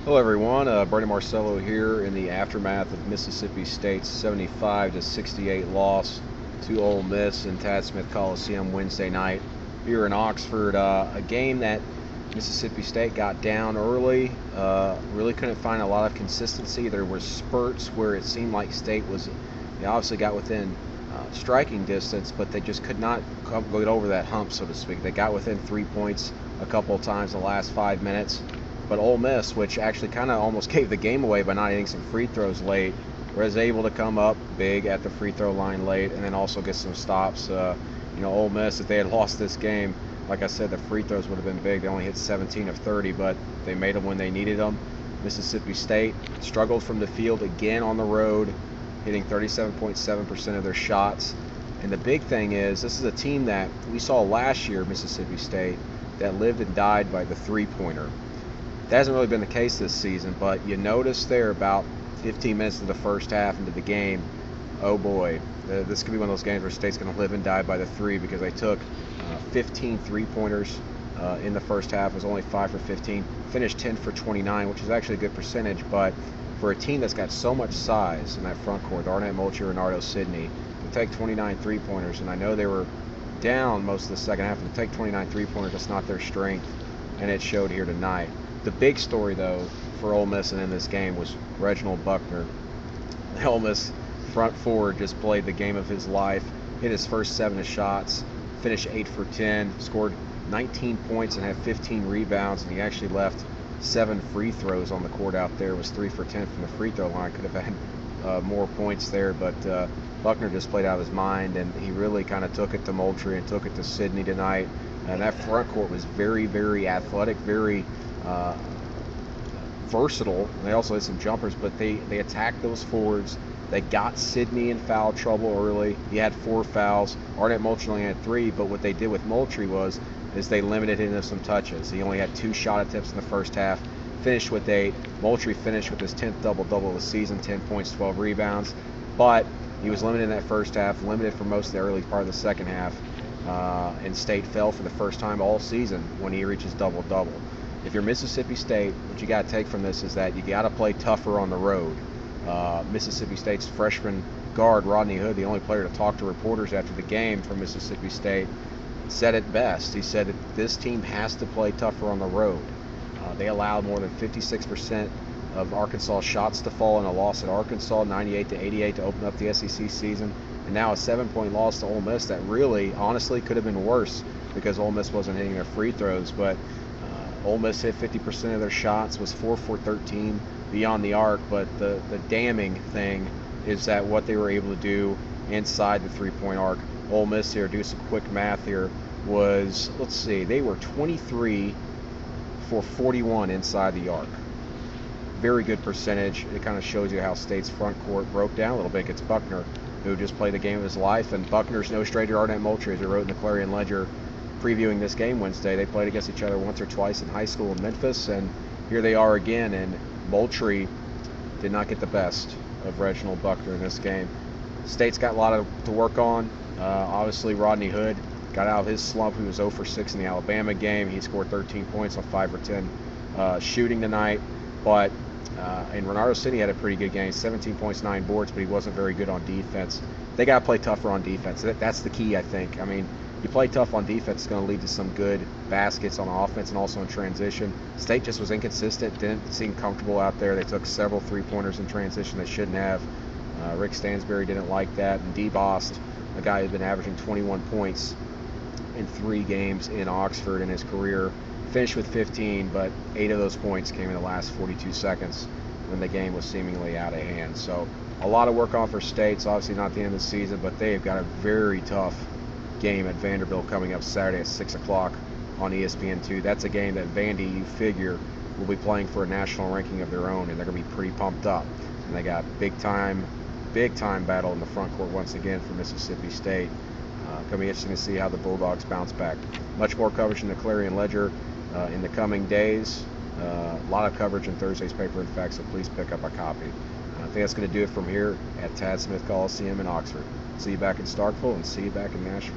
Hello everyone, Bernie Marcello here in the aftermath of Mississippi State's 75-68 loss to Ole Miss in Tad Smith Coliseum Wednesday night here in Oxford. A game that Mississippi State got down early, really couldn't find a lot of consistency. There were spurts where it seemed like State was, they obviously got within striking distance, but they just could not get over that hump, so to speak. They got within 3 points a couple of times in the last 5 minutes. But Ole Miss, which actually kind of almost gave the game away by not hitting some free throws late, was able to come up big at the free throw line late and then also get some stops. Ole Miss, if they had lost this game, like I said, the free throws would have been big. They only hit 17 of 30, but they made them when they needed them. Mississippi State struggled from the field again on the road, hitting 37.7% of their shots. And the big thing is, this is a team that we saw last year, Mississippi State, that lived and died by the three-pointer. That hasn't really been the case this season, but you notice there about 15 minutes of the first half into the game, oh boy, this could be one of those games where State's going to live and die by the three, because they took 15 three-pointers in the first half. It was only 5 for 15, finished 10 for 29, which is actually a good percentage, but for a team that's got so much size in that front court, Arnett Moultrie, Renardo Sidney, to take 29 three-pointers, and I know they were down most of the second half, and to take 29 three-pointers, that's not their strength, and it showed here tonight. The big story, though, for Ole Miss and in this game was Reginald Buckner. The Ole Miss front forward just played the game of his life, hit his first 7 shots, finished 8 for 10, scored 19 points and had 15 rebounds, and he actually left 7 free throws on the court out there. It was 3 for 10 from the free throw line. Could have had more points there, but Buckner just played out of his mind, and he really kind of took it to Moultrie and took it to Sidney tonight. And that front court was very, very athletic, very versatile. They also had some jumpers, but they attacked those forwards. They got Sidney in foul trouble early. He had 4 fouls. Arnett Moultrie only had 3, but what they did with Moultrie is they limited him to some touches. He only had 2 shot attempts in the first half, finished with 8. Moultrie finished with his 10th double-double of the season, 10 points, 12 rebounds, but he was limited in that first half, limited for most of the early part of the second half, and State fell for the first time all season when he reaches double-double. If you're Mississippi State, what you got to take from this is that you got to play tougher on the road. Mississippi State's freshman guard, Rodney Hood, the only player to talk to reporters after the game from Mississippi State, said it best. He said that this team has to play tougher on the road. They allowed more than 56% of Arkansas shots to fall in a loss at Arkansas, 98-88 to open up the SEC season. And now a 7-point loss to Ole Miss that really, honestly, could have been worse because Ole Miss wasn't hitting their free throws. But Ole Miss hit 50% of their shots, was 4 for 13 beyond the arc, but the damning thing is that what they were able to do inside the three-point arc. Ole Miss here, do some quick math here, was, let's see, they were 23 for 41 inside the arc. Very good percentage. It kind of shows you how State's front court broke down a little bit against Buckner, who just played the game of his life, and Buckner's no stranger to Arnett Moultrie, as he wrote in the Clarion-Ledger previewing this game Wednesday. They played against each other once or twice in high school in Memphis, and here they are again, and Moultrie did not get the best of Reginald Buckner in this game. State's got a lot to work on. Obviously, Rodney Hood got out of his slump. He was 0 for 6 in the Alabama game. He scored 13 points on 5 for 10 shooting tonight, but and Renardo Sidney had a pretty good game, 17 points, 9 boards, but he wasn't very good on defense. They got to play tougher on defense. That's the key, I think. I mean, you play tough on defense, it's going to lead to some good baskets on offense and also in transition. State just was inconsistent, didn't seem comfortable out there. They took several three-pointers in transition they shouldn't have. Rick Stansbury didn't like that. And D. Bost, a guy who's been averaging 21 points in 3 games in Oxford in his career, finished with 15, but 8 of those points came in the last 42 seconds when the game was seemingly out of hand. So a lot of work on for State. It's obviously not the end of the season, but they've got a very tough game at Vanderbilt coming up Saturday at 6 o'clock on ESPN2. That's a game that Vandy, you figure, will be playing for a national ranking of their own, and they're going to be pretty pumped up. And they got big time battle in the front court once again for Mississippi State. Going to be interesting to see how the Bulldogs bounce back. Much more coverage in the Clarion-Ledger in the coming days. A lot of coverage in Thursday's paper, in fact, so please pick up a copy. I think that's going to do it from here at Tad Smith Coliseum in Oxford. See you back in Starkville, and see you back in Nashville.